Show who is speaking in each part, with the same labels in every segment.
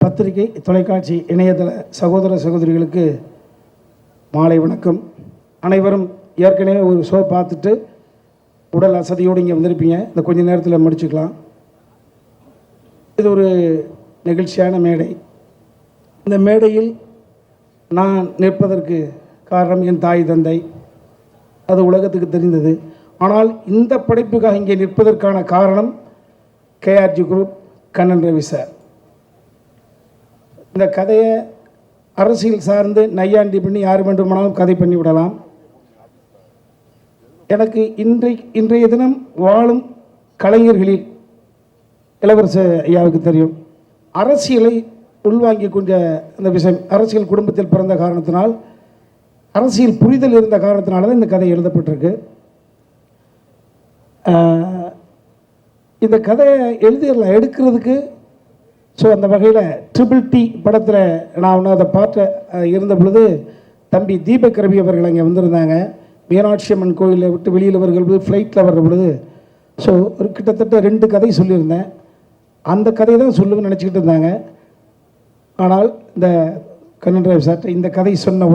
Speaker 1: பத்திரிகை தொலைக்காட்சி இணையதள சகோதர சகோதரிகளுக்கு மாலை வணக்கம். அனைவரும் ஏற்கனவே ஒரு ஷோ பார்த்துட்டு உடல் அசதியோடு இங்கே வந்திருப்பீங்க. இந்த கொஞ்ச நேரத்தில் முடிச்சுக்கலாம். இது ஒரு நெகிழ்ச்சியான மேடை. இந்த மேடையில் நான் நிற்பதற்கு காரணம் என் தாய் தந்தை, அது உலகத்துக்கு தெரிந்தது. ஆனால் இந்த படைப்புக்காக இங்கே நிற்பதற்கான காரணம் KRG group, Kannan Ravi sir. இந்த கதையை அரசியல் சார்ந்து நையாண்டி பண்ணி யார் வேண்டுமானாலும் கதை பண்ணி விடலாம். எனக்கு இன்றைய தினம் வாழும் கலைஞர்களில் இளவரச ஐயாவுக்கு தெரியும், அரசியலை உள்வாங்கி கொண்ட அந்த விஷயம். அரசியல் குடும்பத்தில் பிறந்த காரணத்தினால், அரசியல் புரிதல் இருந்த காரணத்தினால தான் இந்த கதை எழுதப்பட்டிருக்கு. இந்த கதையை எழுதிடலாம் எடுக்கிறதுக்கு. ஸோ அந்த வகையில் ட்ரிபிள் டி படத்தில் நான் ஒன்று அதை பார்த்த இருந்த பொழுது தம்பி தீபக் ரவி அவர்கள் அங்கே வந்திருந்தாங்க. மீனாட்சி அம்மன் கோயிலை விட்டு வெளியில் வருகிறது ஃப்ளைட்டில் வர்ற பொழுது. ஸோ ஒரு கிட்டத்தட்ட 2 கதை சொல்லியிருந்தேன். அந்த கதையை தான் சொல்லுவேன்னு நினச்சிக்கிட்டு இருந்தாங்க. ஆனால் இந்த கண்ணன் ரவி சார் இந்த கதை சொன்ன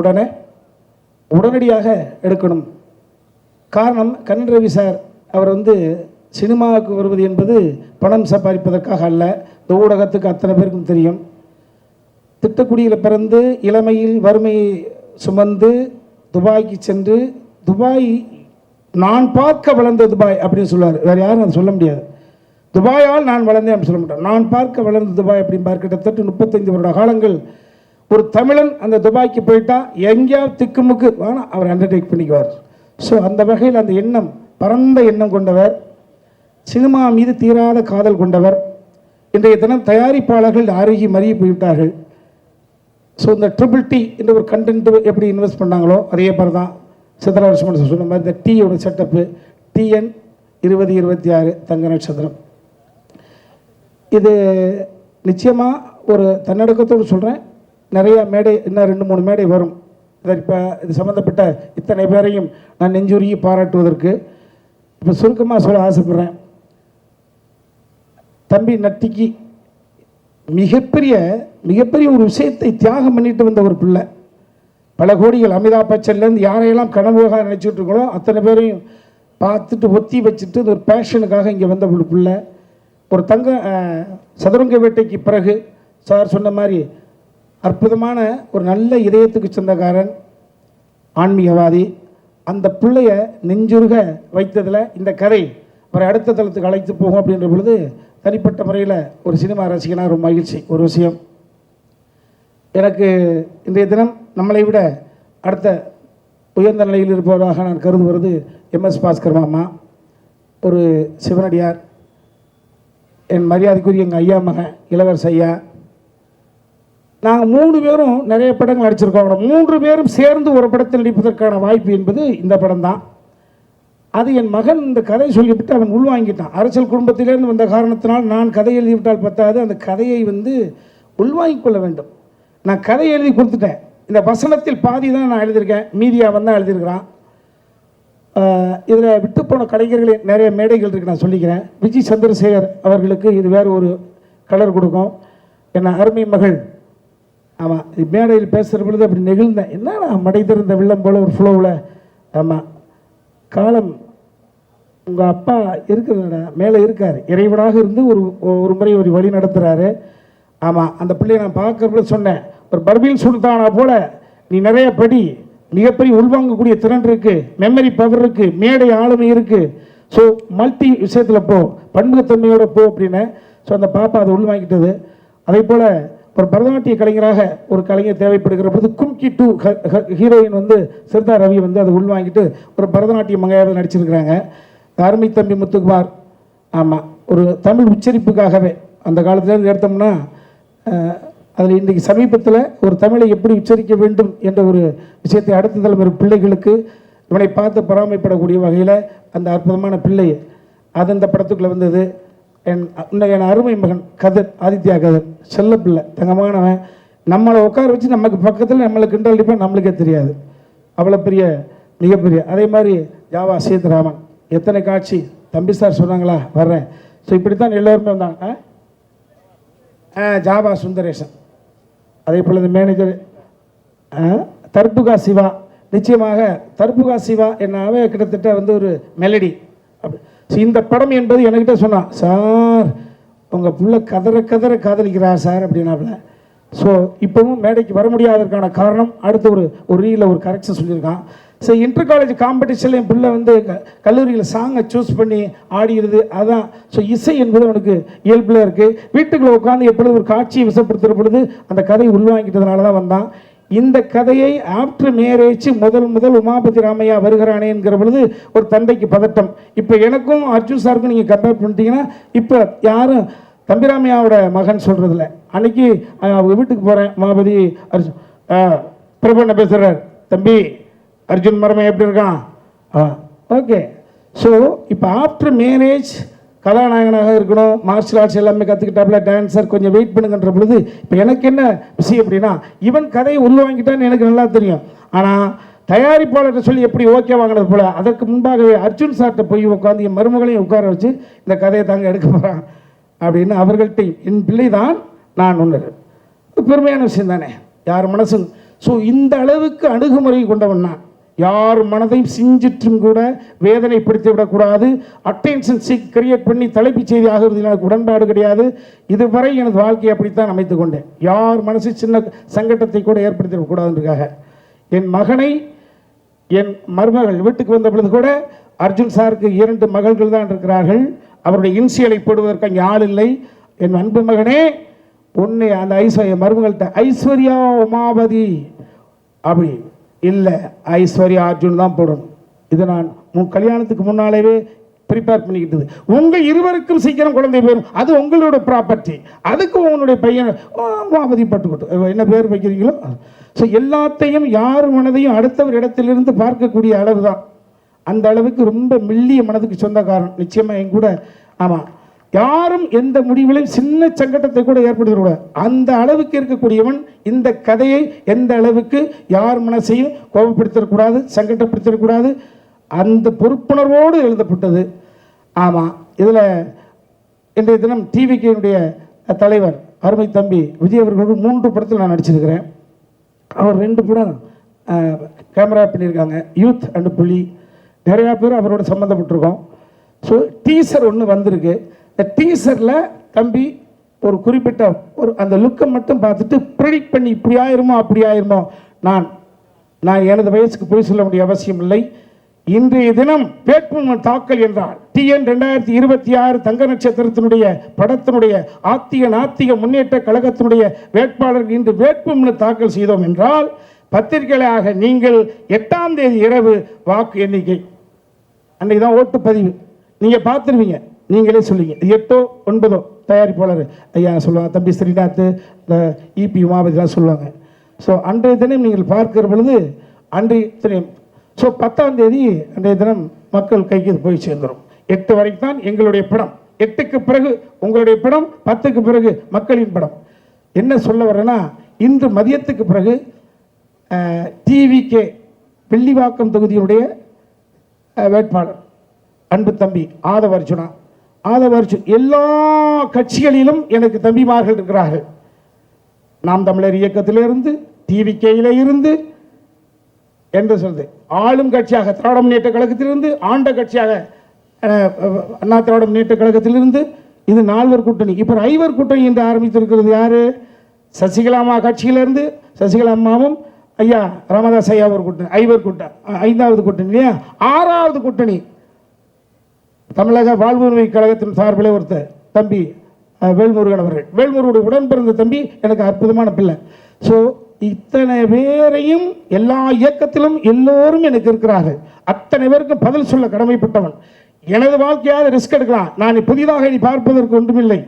Speaker 1: உடனடியாக எடுக்கணும். காரணம், கண்ணன் ரவி சார் அவர் சினிமாவுக்கு வருவது என்பது பணம் சம்பாதிப்பதற்காக அல்ல. இந்த ஊடகத்துக்கு அத்தனை பேருக்கும் தெரியும். திட்டக்குடியில் பிறந்து இளமையில் வறுமையை சுமந்து துபாய்க்கு சென்று, துபாய் நான் பார்க்க வளர்ந்த துபாய் அப்படின்னு சொல்லுவார். வேறு யாரும் அதை சொல்ல முடியாது. துபாயால் நான் வளர்ந்தேன் அப்படின்னு சொல்ல மாட்டேன். நான் பார்க்க வளர்ந்த துபாய் அப்படின்பார். கிட்டத்தட்ட 35 வருட காலங்கள் ஒரு தமிழன் அந்த துபாய்க்கு போயிட்டா எங்கேயாவது திக்குமுக்கு வேணால் அவர் அண்டர்டேக் பண்ணிக்குவார். ஸோ அந்த வகையில் அந்த எண்ணம், பரந்த எண்ணம் கொண்டவர், சினிமா மீது தீராத காதல் கொண்டவர். இன்றைய தினம் தயாரிப்பாளர்கள் அருகி மறிய போய்விட்டார்கள். ஸோ இந்த ட்ரிபிள் டி என்ற ஒரு கண்டென்ட் எப்படி இன்வெஸ்ட் பண்ணாங்களோ அதே மாதிரி தான் சித்தராலட்சுமணன் சொன்ன மாதிரி இந்த டீயோட செட்டப்பு TN 2026 தங்க நட்சத்திரம். இது நிச்சயமாக ஒரு தன்னடக்கத்தோடு சொல்கிறேன். நிறைய மேடை, இன்னும் 2-3 மேடை வரும். இப்போ இது சம்மந்தப்பட்ட இத்தனை பேரையும் நான் நெஞ்சுருகி பாராட்டுவதற்கு இப்போ சுருக்கமாக சொல்ல ஆசைப்படுறேன். தம்பி நட்டிக்கு மிகப்பெரிய ஒரு விஷயத்தை தியாகம் பண்ணிட்டு வந்த ஒரு பிள்ளை. பல கோடிகள் அமிதாப் பச்சன்லேருந்து யாரையெல்லாம் கனவுகாக நினச்சிட்டு இருக்கோ அத்தனை பேரையும் பார்த்துட்டு ஒத்தி வச்சுட்டு ஒரு பேஷனுக்காக இங்கே வந்த ஒரு பிள்ளை. ஒரு சதுரங்க வேட்டைக்கு பிறகு சார் சொன்ன மாதிரி அற்புதமான ஒரு நல்ல இதயத்துக்கு சொந்தக்காரன், ஆன்மீகவாதி. அந்த பிள்ளைய நெஞ்சுருக வைத்ததில் இந்த கதை அவரை அடுத்த தளத்துக்கு அழைத்து போகும் அப்படின்ற பொழுது தனிப்பட்ட முறையில் ஒரு சினிமா ரசிகனாக ரொம்ப மகிழ்ச்சி. ஒரு விஷயம், எனக்கு இன்றைய தினம் நம்மளை விட அடுத்த உயர்ந்த நிலையில் இருப்பவராக நான் கருதுவது MS பாஸ்கர் மாமா, ஒரு சிவனடியார், என் மரியாதைக்குரிய எங்கள் ஐயா மகன் இளவரச ஐயா. நாங்கள் 3 பேரும் நிறைய படங்கள் நடிச்சிருக்கோம். 3 பேரும் சேர்ந்து ஒரு படத்தில் நடிப்பதற்கான வாய்ப்பு என்பது இந்த படம் தான். அது என் மகன் இந்த கதை சொல்லிவிட்டு அவன் உள்வாங்கிட்டான். அரசியல் குடும்பத்திலேருந்து வந்த காரணத்தினால் நான் கதை எழுதிவிட்டால் பத்தாது, அந்த கதையை உள்வாங்கிக் கொள்ள வேண்டும். நான் கதை எழுதி கொடுத்துட்டேன். இந்த வசனத்தில் பாதி தான் நான் எழுதியிருக்கேன், மீதியாக தான் எழுதியிருக்கிறான். இதில் விட்டுப்போன கலைஞர்களே நிறைய மேடைகள் இருக்குது, நான் சொல்லிக்கிறேன். விஜய் சந்திரசேகர் அவர்களுக்கு இது வேறு ஒரு கலர் கொடுக்கும். என் அருமை மகள், ஆமாம், மேடையில் பேசுகிற பொழுது அப்படி நெகிழ்ந்தேன். என்னடா மடை திறந்த வெள்ளம் போல் ஒரு ஃப்ளோவில். ஆமாம், காலம் உங்கள் அப்பா இருக்கிற மேலே இருக்கார், இறைவனாக இருந்து ஒரு முறை ஒரு வழி நடத்துகிறாரு. ஆமாம், அந்த பிள்ளையை நான் பார்க்குறப்ப சொன்னேன், ஒரு பர்பீல் சுல்தானா போல் நீ நிறைய படி, மிகப்பெரிய உள்வாங்கக்கூடிய திறன் இருக்குது, மெமரி பவர் இருக்குது, மேடை ஆளுமை இருக்குது. ஸோ மல்டி விஷயத்தில் போ, பன்முகத்தன்மையோடு போ அப்படின்னு. ஸோ அந்த பாப்பா அதை உள்வாங்கிட்டது. அதே போல் ஒரு பரதநாட்டிய கலைஞராக ஒரு கலைஞர் தேவைப்படுகிற போது கும்கி 2 ஹீரோயின் சிறுதா ரவி அதை உள்வாங்கிட்டு ஒரு பரதநாட்டிய மங்கையாவது நடிச்சிருக்கிறாங்க. அருமை தம்பி முத்துக்குமார், ஆமாம், ஒரு தமிழ் உச்சரிப்புக்காகவே அந்த காலத்துலேருந்து எடுத்தோம்னா அதில் இன்றைக்கு சமீபத்தில் ஒரு தமிழை எப்படி உச்சரிக்க வேண்டும் என்ற ஒரு விஷயத்தை அடுத்த தலைமுறை பிள்ளைகளுக்கு இவனை பார்த்து பராமரிப்படக்கூடிய வகையில் அந்த அற்புதமான பிள்ளை அது அந்த படத்துக்குள்ளே வந்தது. என் அருமை மகன் கதர், ஆதித்யா கதர், செல்ல பிள்ளை, தங்கமானவன். நம்மளை உட்கார வச்சு நமக்கு பக்கத்தில் நம்மளுக்கு கிண்டல் அடிப்பான், நம்மளுக்கே தெரியாது. அவ்வளோ மிகப்பெரிய. அதே மாதிரி ஜாவா சேதுராமன், எத்தனை காட்சி. தம்பி சார் சொன்னாங்களா வர்றேன். ஸோ இப்படி தான் எல்லோருமே வந்தாங்க. ஜாவா சுந்தரேசன், அதே போல் இந்த மேனேஜர் தர்புகா சிவா. நிச்சயமாக தர்புகா சிவா என்னாவே கிட்டத்தட்ட வந்து ஒரு மெலடி அப்படி. இந்த படம் என்பது என்கிட்ட சொன்னான், சார் உங்கள் புள்ள கதற கதற காதலிக்கிறா சார் அப்படின்னாப்புல. ஸோ இப்போவும் மேடைக்கு வர முடியாததுக்கான காரணம் அடுத்த ஒரு ரீலில் ஒரு கரெக்ஷன் சொல்லியிருக்கான். ஸோ இன்டர் காலேஜ் காம்படிஷனில் என் பிள்ளை வந்து கல்லூரியில் சாங்கை சூஸ் பண்ணி ஆடிடுது. அதான் ஸோ இசை என்பது அவனுக்கு இயல்பில் இருக்குது. வீட்டுக்குள்ளே உட்காந்து எப்பொழுது ஒரு காட்சியை விசப்படுத்துகிற பொழுது அந்த கதையை உள்வாங்கிட்டதுனால தான் வந்தான். இந்த கதையை ஆஃப்டர் மேரேஜ் முதல் உமாபதி ராமையா வருகிறானே என்கிற பொழுது ஒரு தந்தைக்கு பதட்டம். இப்போ எனக்கும் அர்ஜுன் சாருக்கும் நீங்கள் கம்பேர் பண்ணிட்டீங்கன்னா இப்போ யாரும் தம்பிராமையாவோட மகன் சொல்கிறதில்ல. அன்னைக்கு அவங்க வீட்டுக்கு போகிறேன், உமாபதி அர்ஜுன் பிரபண்ண பேசுகிறார், தம்பி அர்ஜுன் மரமே எப்படி இருக்கான், ஓகே. ஸோ இப்போ ஆஃப்டர் மேரேஜ் கதாநாயகனாக இருக்கணும், மார்ஷல் ஆர்ட்ஸ் எல்லாமே கற்றுக்கிட்டாப்புல, டான்ஸர், கொஞ்சம் வெயிட் பண்ணுங்கன்ற பொழுது இப்போ எனக்கு என்ன விஷயம் அப்படின்னா, இவன் கதையை உள்வாங்கிட்டான்னு எனக்கு நல்லா தெரியும். ஆனால் தயாரிப்பாளர்கிட்ட சொல்லி எப்படி ஓகே வாங்கினது போல் அதற்கு முன்பாகவே அர்ஜுன் சார்கிட்ட போய் உட்காந்து என் மருமகளையும் உட்கார வச்சு இந்த கதையை தாங்க எடுக்க போகிறான் அப்படின்னு அவர்கள்ட்ட என் பிள்ளை தான் நான் உணர்வு. பெருமையான விஷயம் தானே, யார் மனசும். ஸோ இந்த அளவுக்கு அணுகுமுறை கொண்டவன் நான். யார் மனதையும் சிஞ்சிற்றும் கூட வேதனைப்படுத்தி விடக்கூடாது. அட்டென்ஷன் சீக் கிரியேட் பண்ணி தலைப்புச் செய்தி ஆகிறது எனக்கு உடன்பாடு கிடையாது. இதுவரை எனது வாழ்க்கையை அப்படித்தான் அமைத்து கொண்டேன். யார் மனசு சின்ன சங்கடத்தை கூட ஏற்படுத்தி விடக்கூடாதுன்றதுக்காக என் மகனை, என் மருமகள் வீட்டுக்கு வந்த பொழுது கூட அர்ஜுன் சாருக்கு 2 மகள்கள் தான் இருக்கிறார்கள். அவருடைய இன்சியலை போடுவதற்கு அங்கே ஆள் இல்லை. என் அன்பு மகனே, ஒன்று அந்த ஐஸ்வர்யா மருமகள்கிட்ட ஐஸ்வர்யா உமாபதி அப்படி இல்லை, ஐஸ்வர்யா அர்ஜுன் தான் போடணும். இதை நான் கல்யாணத்துக்கு முன்னாலேயே ப்ரிப்பேர் பண்ணிக்கிட்டது. உங்கள் இருவருக்கும் சீக்கிரம் குழந்தை பேரும், அது உங்களோட ப்ராப்பர்ட்டி. அதுக்கு உங்களுடைய பையன் உமாபதி பட்டுக்கொட்டு என்ன பேர் வைக்கிறீங்களோ. ஸோ எல்லாத்தையும் யார் மனதையும் அடுத்தவர் இடத்திலிருந்து பார்க்கக்கூடிய அளவு தான். அந்த அளவுக்கு ரொம்ப மெல்லிய மனதுக்கு சொந்தக்காரன் நிச்சயமாக என் கூட. ஆமாம், யாரும் எந்த முடிவிலையும் சின்ன சங்கடத்தை கூட ஏற்படுத்தக்கூடாது. அந்த அளவுக்கு இருக்கக்கூடியவன் இந்த கதையை எந்த அளவுக்கு யார் மனசையும் கோபப்படுத்திடக்கூடாது, சங்கடப்படுத்திடக்கூடாது, அந்த பொறுப்புணர்வோடு எழுதப்பட்டது. ஆமாம், இதில் இன்றைய தினம் டிவிக்கினுடைய தலைவர் அருமை தம்பி விஜய் அவர்களோடு 3 படத்தில் நான் நடிச்சிருக்கிறேன். அவர் 2 படம் கேமரா பண்ணியிருக்காங்க, யூத் அண்டு புலி. நிறையா பேர் அவரோட சம்மந்தப்பட்டிருக்கோம். ஸோ டீசர் ஒன்று வந்திருக்கு. இந்த டீசரில் தம்பி ஒரு குறிப்பிட்ட ஒரு அந்த லுக்கை மட்டும் பார்த்துட்டு ப்ரெடிக்ட் பண்ணி இப்படி ஆயிருமோ அப்படி ஆயிருமோ. நான் எனது வயசுக்கு போய் சொல்ல வேண்டிய அவசியம் இல்லை. இன்றைய தினம் வேட்புமனு தாக்கல் என்றால் TN 2026 தங்க நட்சத்திரத்தினுடைய படத்தினுடைய நாத்திக முன்னேற்ற கழகத்தினுடைய வேட்பாளர் இன்று வேட்புமனு தாக்கல் செய்தோம் என்றால் பத்திரிகையாக நீங்கள் 8ஆம் தேதி இரவு வாக்கு எண்ணிக்கை அன்றைக்கு தான் ஓட்டுப்பதிவு. நீங்கள் பார்த்துருவீங்க, நீங்களே சொல்லுவீங்க. 8ஓ 9ஓ தயாரிப்பாளர் ஐயா சொல்லுவாங்க, தம்பி ஸ்ரீநாத், இந்த EP உமாபதிலாம் சொல்லுவாங்க. ஸோ அன்றைய தினம் நீங்கள் பார்க்கிற பொழுது அன்றைய தினம் ஸோ 10ஆம் தேதி அன்றைய தினம் மக்கள் கைக்கு போய் சேர்ந்துடும். 8 வரைக்கும் தான் எங்களுடைய படம். 8க்கு பிறகு உங்களுடைய படம், 10க்கு பிறகு மக்களின் படம். என்ன சொல்ல வரேன்னா, இன்று மதியத்துக்கு பிறகு டிவிகே வெள்ளிவாக்கம் தொகுதியுடைய வேட்பாளர் அன்பு தம்பி ஆதவர்ஜுனா. எல்லா கட்சிகளிலும் எனக்கு தம்பிமார்கள் இருக்கிறார்கள். நாம் தமிழர் இயக்கத்திலிருந்து, டிவிகேயில இருந்து என்று சொல்லுது, ஆளும் கட்சியாக திராவிட முன்னேற்ற கழகத்திலிருந்து, ஆண்ட கட்சியாக அண்ணா திராவிட முன்னேற்ற கழகத்திலிருந்து, இது 4 கூட்டணி. இப்போ 5 கூட்டணி என்று ஆரம்பித்திருக்கிறது யாரு? சசிகலாமா கட்சியிலிருந்து, சசிகலா அம்மாவும் ஐயா ராமதாஸ் ஐயா ஒரு கூட்டணி, 5 கூட்டணி, 5வது கூட்டணி இல்லையா? 6வது கூட்டணி தமிழக வாழ்வுரிமை கழகத்தின் சார்பில் ஒருத்தர் தம்பி வேல்முருகன் அவர்கள். வேல்முருகனுடைய உடன் பிறந்த தம்பி, எனக்கு அற்புதமான பிள்ளை. ஸோ இத்தனை பேரையும் எல்லா இயக்கத்திலும் எல்லோரும் எனக்கு இருக்கிறார்கள். அத்தனை பேருக்கு பதில் சொல்ல கடமைப்பட்டவன். எனது வாழ்க்கையாக ரிஸ்க் எடுக்கலாம். நான் புதிதாக இனி பார்ப்பதற்கு ஒன்றுமில்லை.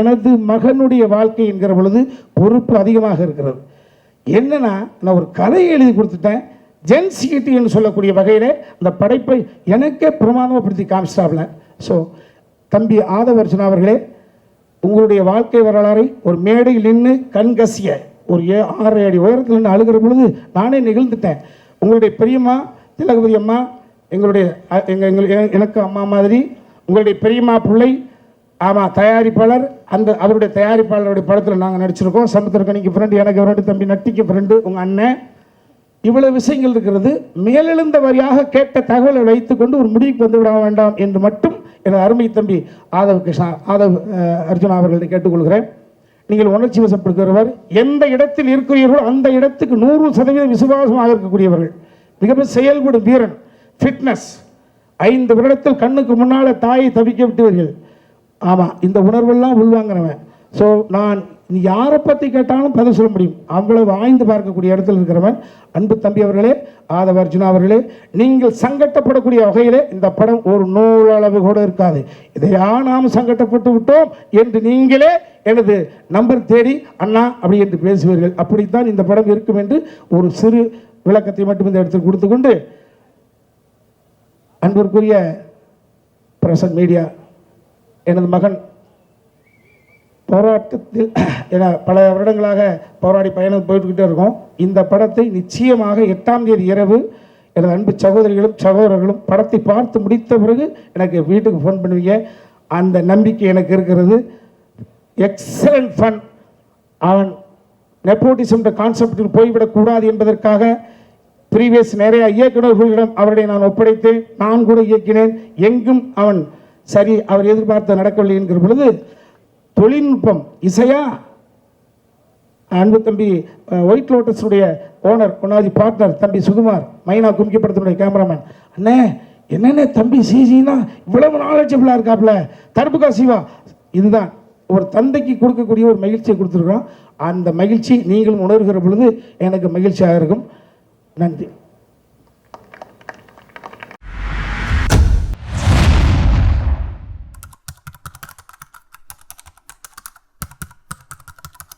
Speaker 1: எனது மகனுடைய வாழ்க்கை என்கிற பொழுது பொறுப்பு அதிகமாக இருக்கிறது. என்னன்னா, நான் ஒரு கதையை எழுதி கொடுத்துட்டேன். ஜென்சிட்டி என்று சொல்லக்கூடிய வகையில் அந்த படைப்பை எனக்கே பிரமாதப்படுத்தி காமிச்சிட்டாப்ல. ஸோ தம்பி ஆதவர்ஜுனா அவர்களே, உங்களுடைய வாழ்க்கை வரலாறை ஒரு மேடையில் நின்று கண்கசிய ஒரு 6 அடி உயரத்தில் நின்று அழுகிற பொழுது நானே நிகழ்ந்துட்டேன். உங்களுடைய பெரியம்மா திலகவதி அம்மா, எனக்கு அம்மா மாதிரி, உங்களுடைய பெரியம்மா பிள்ளை ஆமாம், தயாரிப்பாளர். அவருடைய தயாரிப்பாளருடைய படத்தில் நாங்கள் நடிச்சிருக்கோம். சமுத்திரக்கனிக்கு ஃப்ரெண்டு, எனக்கு ஃப்ரெண்டு, தம்பி நட்டிக்கு ஃப்ரெண்டு, உங்கள் அண்ணன். இவ்வளவு விஷயங்கள் இருக்கிறது. மேலெழுந்த வரியாக கேட்ட தகவலை வைத்துக்கொண்டு ஒரு முடிவுக்கு வந்து விட வேண்டாம் என்று மட்டும் எனது அருமை தம்பி ஆதவ் அர்ஜுனா அவர்களை கேட்டுக்கொள்கிறேன். நீங்கள் உணர்ச்சி வசப்படுகிறவர், எந்த இடத்தில் இருக்கிறீர்களோ அந்த இடத்துக்கு 100% விசுவாசமாக இருக்கக்கூடியவர்கள், மிக செயல்படும் வீரன், ஃபிட்னஸ். 5 வருடத்தில் கண்ணுக்கு முன்னால் தாயை தவிக்க விட்டவர்கள். ஆமாம், இந்த உணர்வெல்லாம் உள்வாங்கினவன். ஸோ நான் யாரை பற்றி கேட்டாலும் பதில் சொல்ல முடியும், அவ்வளவு ஆய்ந்து பார்க்கக்கூடிய இடத்துல இருக்கிறவன். அன்பு தம்பி அவர்களே, ஆதவ அர்ஜுனா அவர்களே, நீங்கள் சங்கட்டப்படக்கூடிய வகையிலே இந்த படம் ஒரு நூலளவு கூட இருக்காது. இதையா நாம் சங்கட்டப்பட்டு விட்டோம் என்று நீங்களே எனது நம்பர் தேடி அண்ணா அப்படி என்று பேசுவீர்கள். அப்படித்தான் இந்த படம் இருக்கும் என்று ஒரு சிறு விளக்கத்தை மட்டும் இந்த இடத்தில் கொடுத்து கொண்டு, அன்பிற்குரிய பிரசன்ட் மீடியா, எனது மகன் போராட்டத்தில் என பல வருடங்களாக போராடி பயணம் போய்கிட்டே இருக்கோம். இந்த படத்தை நிச்சயமாக 8ஆம் தேதி இரவு எனது அன்பு சகோதரிகளும் சகோதரர்களும் படத்தை பார்த்து முடித்த பிறகு எனக்கு வீட்டுக்கு ஃபோன் பண்ணுவீங்க. அந்த நம்பிக்கை எனக்கு இருக்கிறது. Excellent fun. அவன் நெப்போட்டிசம் கான்செப்டில் போய்விடக்கூடாது என்பதற்காக ப்ரீவியஸ் நிறைய இயக்குநர்களிடம் அவரை நான் ஒப்படைத்தேன். நான் கூட இயக்கினேன். எங்கும் அவன் சரி, அவர் எதிர்பார்த்து நடக்கவில்லை என்கிற பொழுது தொழில்நுட்பம் இசையா, அன்பு தம்பி ஒயிட் லோட்டஸுடைய ஓனர், ஒன்னாவது பார்ட்னர் தம்பி சுகுமார், மைனா கும்கிப்படத்தினுடைய கேமராமேன், அண்ணே என்னென்ன தம்பி சிஜினா இவ்வளவு நாலேஜபிளாக இருக்காப்புல, தர்புகா சிவா. இதுதான் ஒரு தந்தைக்கு கொடுக்கக்கூடிய ஒரு மகிழ்ச்சியை கொடுத்துருக்கோம். அந்த மகிழ்ச்சி நீங்களும் உணர்கிற பொழுது எனக்கு மகிழ்ச்சியாக இருக்கும். நன்றி.